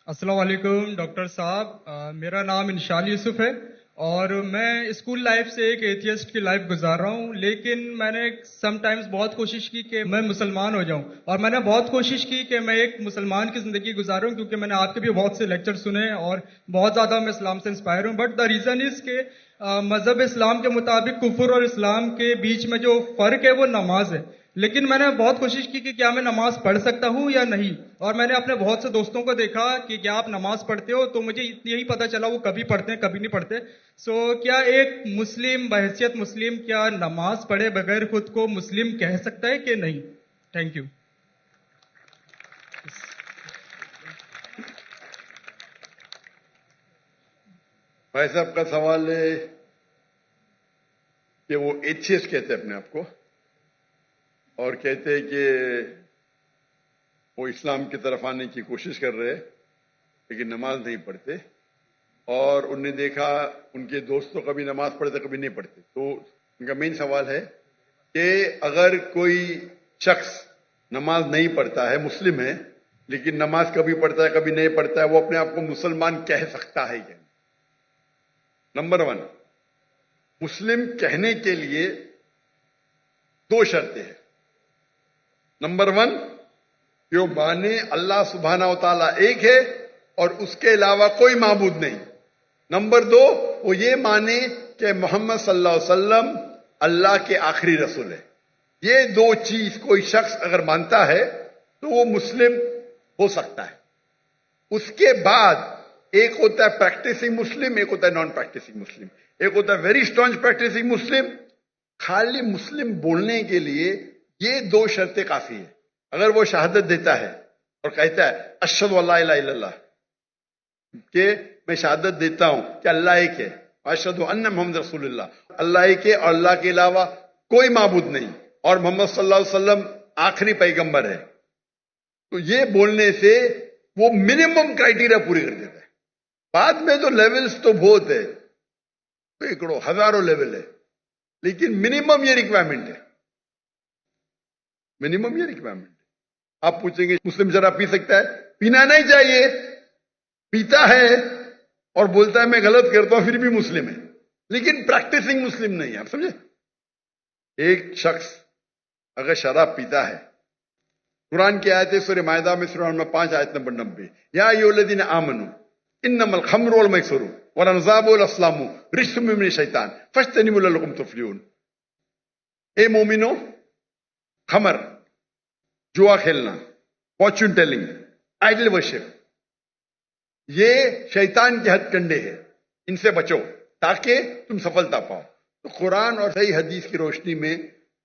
السلام علیکم ڈاکٹر صاحب، میرا نام انشال یوسف ہے اور میں اسکول لائف سے ایک ایتھیسٹ کی لائف گزار رہا ہوں، لیکن میں نے سم ٹائمز بہت کوشش کی کہ میں مسلمان ہو جاؤں، اور میں نے بہت کوشش کی کہ میں ایک مسلمان کی زندگی گزاروں، کیونکہ میں نے آپ کے بھی بہت سے لیکچر سنے اور بہت زیادہ میں اسلام سے انسپائر ہوں. بٹ دا ریزن از کہ مذہب اسلام کے مطابق کفر اور اسلام کے بیچ میں جو فرق ہے وہ نماز ہے. لیکن میں نے بہت کوشش کی کہ کیا میں نماز پڑھ سکتا ہوں یا نہیں، اور میں نے اپنے بہت سے دوستوں کو دیکھا کہ کیا آپ نماز پڑھتے ہو، تو مجھے یہی پتا چلا وہ کبھی پڑھتے ہیں کبھی نہیں پڑھتے. سو کیا ایک مسلم بحیثیت مسلم کیا نماز پڑھے بغیر خود کو مسلم کہہ سکتا ہے کہ نہیں؟ Thank you. بھائی صاحب کا سوال ہے کہ وہ ایتھیسٹ کہتے ہیں اپنے آپ کو، اور کہتے ہیں کہ وہ اسلام کی طرف آنے کی کوشش کر رہے لیکن نماز نہیں پڑھتے، اور انہوں نے دیکھا ان کے دوستوں کبھی نماز پڑھتے کبھی نہیں پڑھتے. تو ان کا مین سوال ہے کہ اگر کوئی شخص نماز نہیں پڑھتا ہے، مسلم ہے، لیکن نماز کبھی پڑھتا ہے کبھی نہیں پڑھتا ہے، وہ اپنے آپ کو مسلمان کہہ سکتا ہے کیا؟ نمبر 1، مسلم کہنے کے لیے 2 شرطیں ہیں. نمبر 1، کہ وہ مانے اللہ سبحانہ و تعالیٰ ایک ہے اور اس کے علاوہ کوئی معبود نہیں. نمبر 2، وہ یہ مانے کہ محمد صلی اللہ علیہ وسلم اللہ کے آخری رسول ہے. یہ 2 چیز کوئی شخص اگر مانتا ہے تو وہ مسلم ہو سکتا ہے. اس کے بعد ایک ہوتا ہے پریکٹسنگ مسلم، ایک ہوتا ہے نان پریکٹسنگ مسلم. ایک ہوتا ہے ویری اسٹرانگ پریکٹسنگ مسلم. خالی مسلم بولنے کے لیے یہ 2 شرطیں کافی ہیں. اگر وہ شہادت دیتا ہے اور کہتا ہے اشہد ان لا الہ الا اللہ، کہ میں شہادت دیتا ہوں کہ اللہ ایک ہے، اشہد ان محمد رسول اللہ، اللہ ایک ہے اور اللہ کے علاوہ کوئی معبود نہیں، اور محمد صلی اللہ علیہ وسلم آخری پیغمبر ہے، تو یہ بولنے سے وہ منیمم کرائٹیریا پوری کر دیتا ہے. بعد میں تو لیولز تو بہت ہے، سینکڑوں ہزاروں لیول ہے، لیکن منیمم یہ ریکوائرمنٹ ہے. منیمم یہ ریکوائرمنٹ ہے. آپ پوچھیں گے مسلم شراب پی سکتا ہے؟ پینا نہیں چاہیے. پیتا ہے اور بولتا ہے میں غلط کرتا ہوں، پھر بھی مسلم ہے، لیکن پریکٹسنگ مسلم نہیں ہے. آپ سمجھے؟ ایک شخص اگر شراب پیتا ہے، قرآن کی آیت ہے سورہ مائدہ میں سورہ نمبر 5 آیت نمبر 90، یا ایھا الذین آمنوا انما الخمر والمیسر والانصاب والازلام رجس من الشیطان فاجتنبوہ لعلکم تفلحون. اے مومنو، خمر، جوا کھیلنا، فارچون ٹیلنگ، آئیڈل ورشپ، یہ شیطان کے ہتھ کنڈے ہیں، ان سے بچو تاکہ تم سفلتا پاؤ. تو قرآن اور صحیح حدیث کی روشنی میں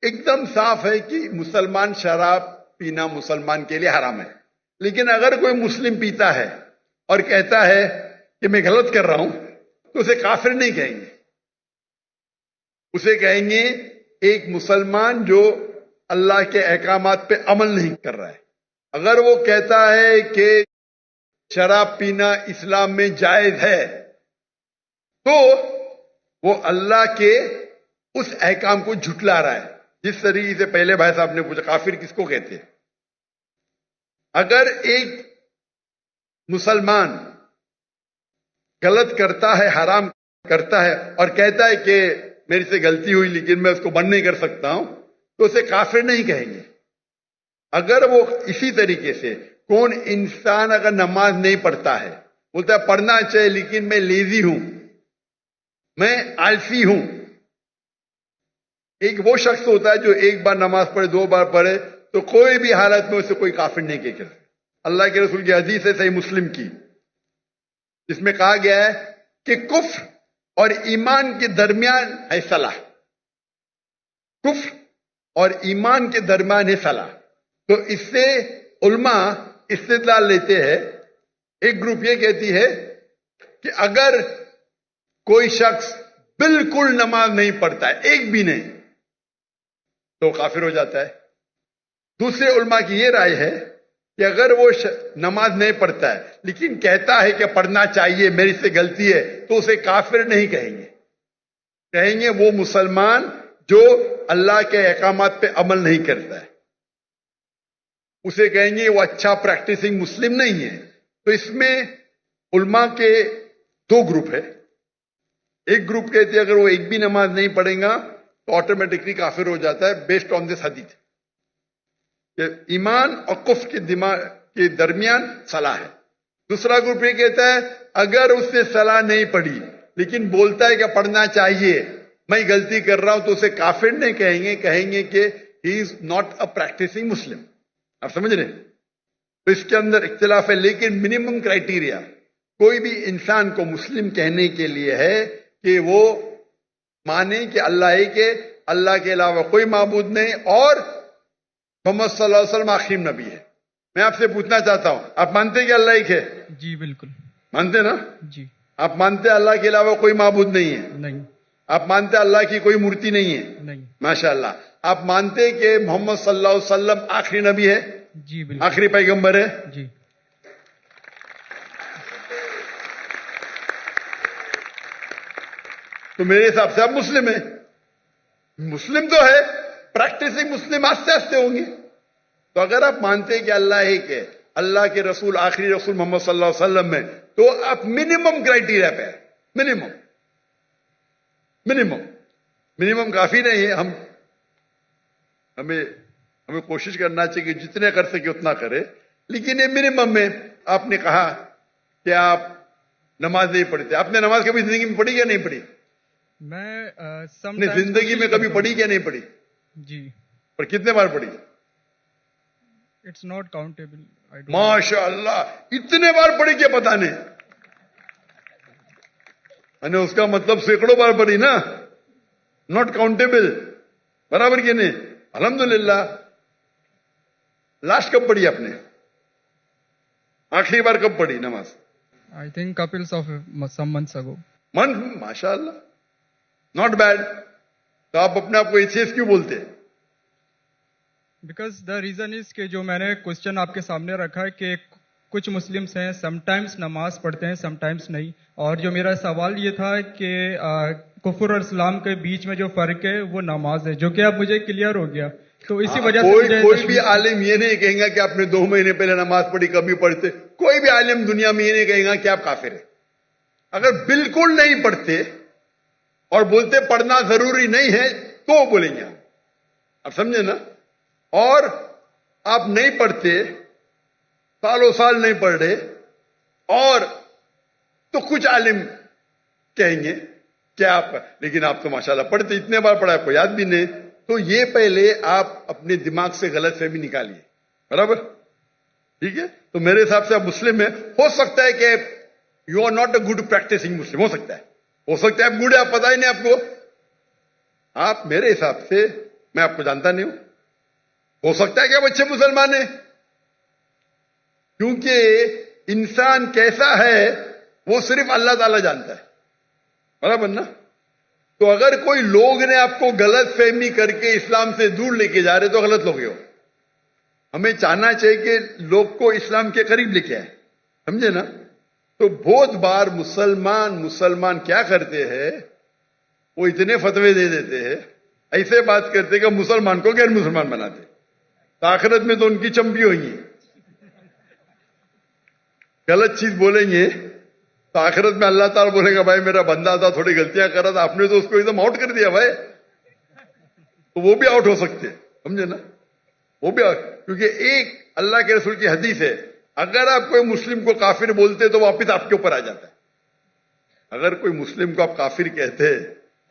ایک دم صاف ہے کہ مسلمان شراب پینا مسلمان کے لیے حرام ہے. لیکن اگر کوئی مسلم پیتا ہے اور کہتا ہے کہ میں غلط کر رہا ہوں، تو اسے کافر نہیں کہیں گے، اسے کہیں گے ایک مسلمان جو اللہ کے احکامات پہ عمل نہیں کر رہا ہے. اگر وہ کہتا ہے کہ شراب پینا اسلام میں جائز ہے، تو وہ اللہ کے اس احکام کو جھٹلا رہا ہے. جس طریقے سے پہلے بھائی صاحب نے پوچھا کافر کس کو کہتے ہیں. اگر ایک مسلمان غلط کرتا ہے، حرام کرتا ہے، اور کہتا ہے کہ میری سے غلطی ہوئی لیکن میں اس کو بند نہیں کر سکتا ہوں، تو اسے کافر نہیں کہیں گے. اگر وہ اسی طریقے سے کون انسان اگر نماز نہیں پڑھتا ہے، بولتا ہے پڑھنا چاہیے لیکن میں لیزی ہوں، میں آلسی ہوں. ایک وہ شخص ہوتا ہے جو ایک بار نماز پڑھے، 2 بار پڑھے، تو کوئی بھی حالت میں اسے کوئی کافر نہیں کہہ سکتا. اللہ کے رسول کی حدیث ہے صحیح مسلم کی، جس میں کہا گیا ہے کہ کفر اور ایمان کے درمیان ہے صلح. کفر اور ایمان کے درمیان ہے صلح. تو اس سے علماء استدلال لیتے ہیں. ایک گروپ یہ کہتی ہے کہ اگر کوئی شخص بالکل نماز نہیں پڑھتا ہے، ایک بھی نہیں، تو کافر ہو جاتا ہے. دوسرے علماء کی یہ رائے ہے کہ اگر وہ نماز نہیں پڑھتا ہے لیکن کہتا ہے کہ پڑھنا چاہیے، میری سے غلطی ہے، تو اسے کافر نہیں کہیں گے. کہیں گے وہ مسلمان جو اللہ کے احکامات پہ عمل نہیں کرتا ہے. اسے کہیں گے وہ اچھا پریکٹسنگ مسلم نہیں ہے. تو اس میں علماء کے دو گروپ ہے. ایک گروپ کہتے ہیں اگر وہ ایک بھی نماز نہیں پڑھیں گا تو آٹومیٹکلی کافر ہو جاتا ہے بیسڈ آن دس حدیث. کہ ایمان اور کفر کے دماغ کے درمیان صلاح ہے. دوسرا گروپ یہ کہتا ہے اگر اس نے صلاح نہیں پڑھی لیکن بولتا ہے کہ پڑھنا چاہیے, میں غلطی کر رہا ہوں, تو اسے کافر نہیں کہیں گے کہ ہی از ناٹ اے پریکٹسنگ مسلم. آپ سمجھ رہے ہیں؟ تو اس کے اندر اختلاف ہے, لیکن منیمم کرائٹیریا کوئی بھی انسان کو مسلم کہنے کے لیے ہے کہ وہ مانے کہ اللہ ایک ہے, اللہ کے علاوہ کوئی معبود نہیں, اور محمد صلی اللہ علیہ وسلم آخری نبی ہے. میں آپ سے پوچھنا چاہتا ہوں, آپ مانتے ہیں کہ اللہ ایک ہے؟ جی بالکل مانتے نا؟ جی. آپ مانتے ہیں اللہ کے علاوہ کوئی معبود نہیں ہے؟ نہیں. آپ مانتے ہیں اللہ کی کوئی مورتی نہیں ہے؟ نہیں. ماشاء اللہ. آپ مانتے ہیں کہ محمد صلی اللہ علیہ وسلم آخری نبی ہے؟ جی بالکل. آخری پیغمبر ہے؟ جی. تو میرے حساب سے آپ مسلم ہیں. مسلم تو ہے, پریکٹسنگ مسلم آستے آستے ہوں گے. تو اگر آپ مانتے ہیں کہ اللہ ایک ہے, اللہ کے رسول آخری رسول محمد صلی اللہ علیہ وسلم میں, تو آپ منیمم کرائٹیریا پہ منیمم کافی نہیں ہے. ہمیں کوشش کرنا چاہیے کہ جتنے کر سکے اتنا کرے, لیکن یہ منیمم میں. آپ نے کہا کہ آپ نماز نہیں پڑھتے. آپ نے نماز کبھی زندگی میں پڑھی یا نہیں پڑھی؟ میں اپنی زندگی میں کبھی پڑھی کیا نہیں پڑھی؟ جی. پر کتنے بار پڑھی؟ It's not countable. ماشاء اللہ, اتنے بار پڑھی کیا پتا نہیں. میں نے اس کا مطلب سینکڑوں بار پڑھی نا, ناٹ کاؤنٹیبل. برابر کہ نہیں؟ الحمدللہ. لاسٹ کب پڑھی آپ نے؟ آخری بار کب پڑھی نماز؟ I think couples of some months ago. ماشاء اللہ, ناٹ بیڈ. تو آپ اپنے آپ کو ایتھیسٹ کیوں بولتے ہیں؟ بیکاز دا ریزن از کہ جو میں نے کوشچن آپ کے سامنے رکھا ہے کہ کچھ مسلمس ہیں سم ٹائمس نماز پڑھتے ہیں سم ٹائمس نہیں, اور جو میرا سوال یہ تھا کہ کفر اور اسلام کے بیچ میں جو فرق ہے وہ نماز ہے, جو کہ اب مجھے کلیئر ہو گیا. تو اسی وجہ سے کوئی بھی عالم یہ نہیں کہیں گا کہ آپ نے 2 مہینے پہلے نماز پڑھی کبھی پڑھتے. کوئی بھی عالم دنیا میں یہ نہیں کہیں گا کہ آپ کافر ہیں. اگر بالکل نہیں پڑھتے اور بولتے پڑھنا ضروری نہیں ہے تو بولیں گے آپ سمجھے نا. اور آپ نہیں پڑھتے, سالوں سال نہیں پڑھ رہے, اور تو کچھ عالم کہیں گے کہ آپ, لیکن آپ تو ماشاءاللہ پڑھتے, اتنے بار پڑھا آپ کو یاد بھی نہیں. تو یہ پہلے آپ اپنے دماغ سے غلط فہمی نکالیے. برابر؟ ٹھیک ہے. تو میرے حساب سے آپ مسلم ہیں. ہو سکتا ہے کہ you are not a good practicing Muslim. ہو سکتا ہے آپ گڈ ہے, آپ پتا ہی نہیں آپ کو. آپ میرے حساب سے, میں آپ کو جانتا نہیں ہوں, ہو سکتا ہے کہ آپ اچھے مسلمان ہیں, کیونکہ انسان کیسا ہے وہ صرف اللہ تعالی جانتا ہے. برابر نا؟ تو اگر کوئی لوگ نے آپ کو غلط فہمی کر کے اسلام سے دور لے کے جا رہے تو غلط لوگ ہو. ہمیں چاہنا چاہیے کہ لوگ کو اسلام کے قریب لے کے آئے. سمجھے نا؟ تو بہت بار مسلمان کیا کرتے ہیں, وہ اتنے فتوے دے دیتے ہیں, ایسے بات کرتے کہ مسلمان کو غیر مسلمان بناتے. تو آخرت میں تو ان کی چمپی ہوئی ہے. غلط چیز بولیں گے تو آخرت میں اللہ تعالیٰ بولے گا بھائی میرا بندہ تھا, تھوڑی غلطیاں کر رہا تھا, آپ نے تو اس کو ایک دم آؤٹ کر دیا بھائی. تو وہ بھی آؤٹ ہو سکتے ہیں. سمجھے نا؟ وہ بھی کیونکہ ایک اللہ کے رسول کی حدیث ہے, اگر آپ کوئی مسلم کو کافر بولتے تو واپس آپ کے اوپر آ جاتا ہے. اگر کوئی مسلم کو آپ کافر کہتے ہیں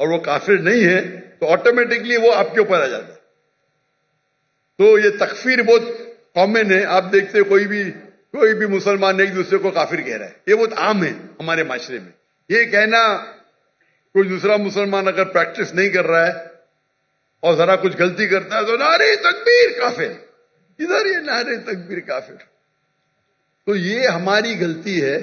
اور وہ کافر نہیں ہے تو آٹومیٹکلی وہ آپ کے اوپر آ جاتا ہے. تو یہ تکفیر بہت کامن ہے. آپ دیکھتے کوئی بھی مسلمان ایک دوسرے کو کافر کہہ رہا ہے. یہ بہت عام ہے ہمارے معاشرے میں. یہ کہنا کوئی دوسرا مسلمان اگر پریکٹس نہیں کر رہا ہے اور ذرا کچھ غلطی کرتا ہے تو نعرے تکبیر کافر, ادھر یہ نعرے تکبیر کافر. تو یہ ہماری غلطی ہے.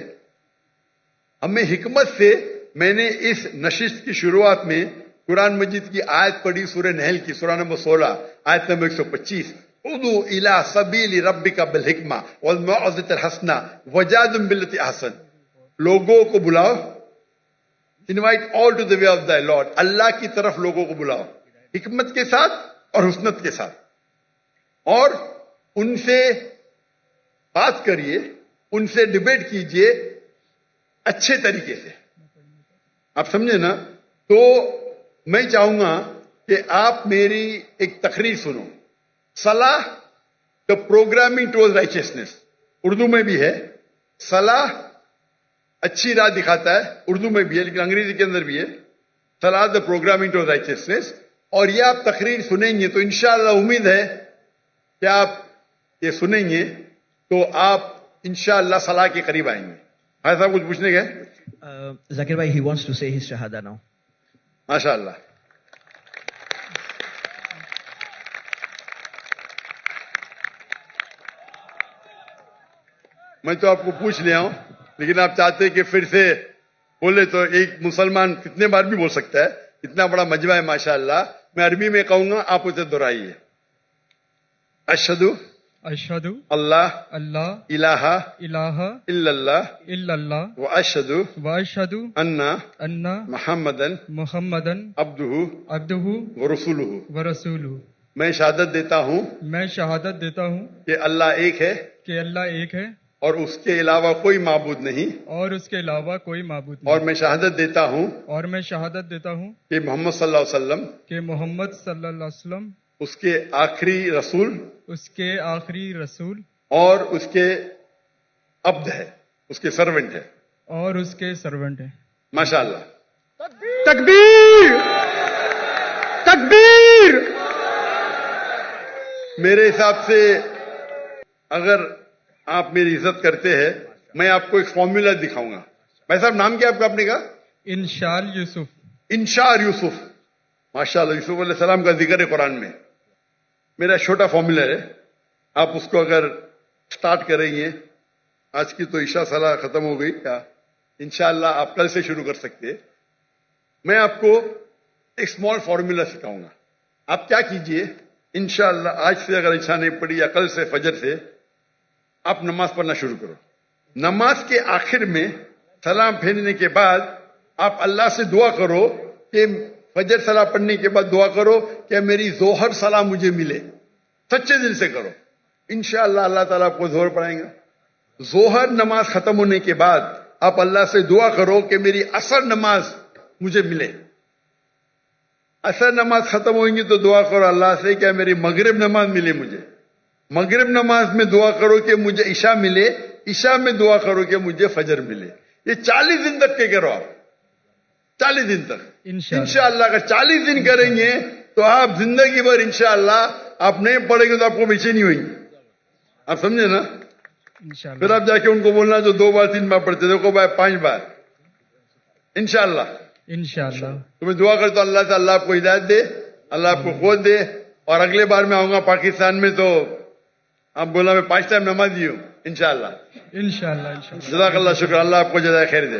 ہمیں حکمت سے, میں نے اس نشست کی شروعات میں قرآن مجید کی آیت پڑھی, سورہ نحل کی سورہ نمبر 16 آیت نمبر 125, ادعو الی سبیل ربک بالحکمہ والموعظۃ الحسنہ وجادلہم باللتی احسن. لوگوں کو بلاؤ, invite all to the way of the lord, اللہ کی طرف لوگوں کو بلاؤ حکمت کے ساتھ اور حسنت کے ساتھ, اور ان سے بات کریے, ان سے ڈبیٹ کیجئے اچھے طریقے سے. آپ سمجھے نا؟ تو میں چاہوں گا کہ آپ میری ایک تقریر سنو. صلاح دا پروگرامنگ ٹوورڈ رائچسنس اردو میں بھی ہے. صلاح اچھی راہ دکھاتا ہے, اردو میں بھی ہے لیکن انگریزی کے اندر بھی ہے. صلاح دا پروگرامنگ ٹوورڈ رائچسنس. اور یہ آپ تقریر سنیں گے تو انشاءاللہ امید ہے کہ آپ یہ سنیں گے تو آپ انشاءاللہ صلاح کے قریب آئیں گے. بھائی صاحب کچھ پوچھنے گئے؟ Zakir bhai, he wants to say his shahada now. ماشاءاللہ. میں تو آپ کو پوچھ لیا ہوں لیکن آپ چاہتے کہ پھر سے بولے تو ایک مسلمان کتنے بار بھی بول سکتا ہے. اتنا بڑا مجمع ہے ماشاءاللہ. میں عربی میں کہوں گا, آپ اسے دہرائیے. اشہدو اشہدو اللہ اللہ الہ الہ الا اللہ الا اللہ واشہدو واشہدو ان ان محمدن محمدن عبدہ عبدہ ورسولہ. ورسولہ. میں شہادت دیتا ہوں میں شہادت دیتا ہوں کہ اللہ ایک ہے کہ اللہ ایک ہے اور اس کے علاوہ کوئی معبود نہیں. اور اس کے علاوہ کوئی معبود اور نہیں. میں شہادت دیتا ہوں اور میں شہادت دیتا ہوں کہ محمد صلی اللہ علیہ وسلم کہ محمد صلی اللہ علیہ وسلم اس کے آخری رسول اس کے آخری رسول اور اس کے عبد ہے, اس کے سرونٹ ہے. اور اس کے سرونٹ ہیں. ماشاءاللہ. تکبیر تکبیر. میرے حساب سے اگر آپ میری عزت کرتے ہیں میں آپ کو ایک فارمولا دکھاؤں گا. بھائی صاحب نام کیا آپ کا اپنے کا؟ انشال یوسف. انشار یوسف. ماشاءاللہ. یوسف علیہ السلام کا ذکر ہے قرآن میں. میرا چھوٹا فارمولا ہے, آپ اس کو اگر سٹارٹ کریں گے, آج کی تو عشاء صلاح ختم ہو گئی, کیا انشاءاللہ آپ کل سے شروع کر سکتے. میں آپ کو ایک اسمال فارمولا سکھاؤں گا. آپ کیا کیجئے, انشاءاللہ آج سے اگر عشاء نہیں پڑی یا کل سے فجر سے آپ نماز پڑھنا شروع کرو. نماز کے آخر میں سلام پھیرنے کے بعد آپ اللہ سے دعا کرو کہ فجر صلاح پڑھنے کے بعد دعا کرو کہ میری ظہر صلاح مجھے ملے. سچے دل سے کرو, انشاءاللہ اللہ تعالیٰ آپ کو ظہر پڑھائیں گا. ظہر نماز ختم ہونے کے بعد آپ اللہ سے دعا کرو کہ میری عصر نماز مجھے ملے. عصر نماز ختم ہوئیں گی تو دعا کرو اللہ سے کہ میری مغرب نماز ملے مجھے. مغرب نماز میں دعا کرو کہ مجھے عشاء ملے. عشاء میں دعا کرو کہ مجھے فجر ملے. یہ 40 دن تک کے کرو آپ, 40 دن تک انشاءاللہ. اگر 40 دن کریں گے تو آپ زندگی بھر انشاءاللہ آپ نہیں پڑھیں گے تو آپ کو بے چینی ہوئی. آپ سمجھے نا؟ انشاءاللہ. پھر آپ جا کے ان کو بولنا جو 2 بار 3 بار پڑھتے دیکھو بھائی 5 بار انشاءاللہ. انشاءاللہ. تو میں دعا کرتا ہوں اللہ سے اللہ آپ کو ہدایت دے, اللہ آپ کو قوت دے. اور اگلے بار میں آؤں گا پاکستان میں تو آپ بولا میں 5 ٹائم نمازی ہوں انشاءاللہ. انشاءاللہ. انشاءاللہ. جزاک اللہ, شکر. اللہ آپ کو جزائے خیر دے.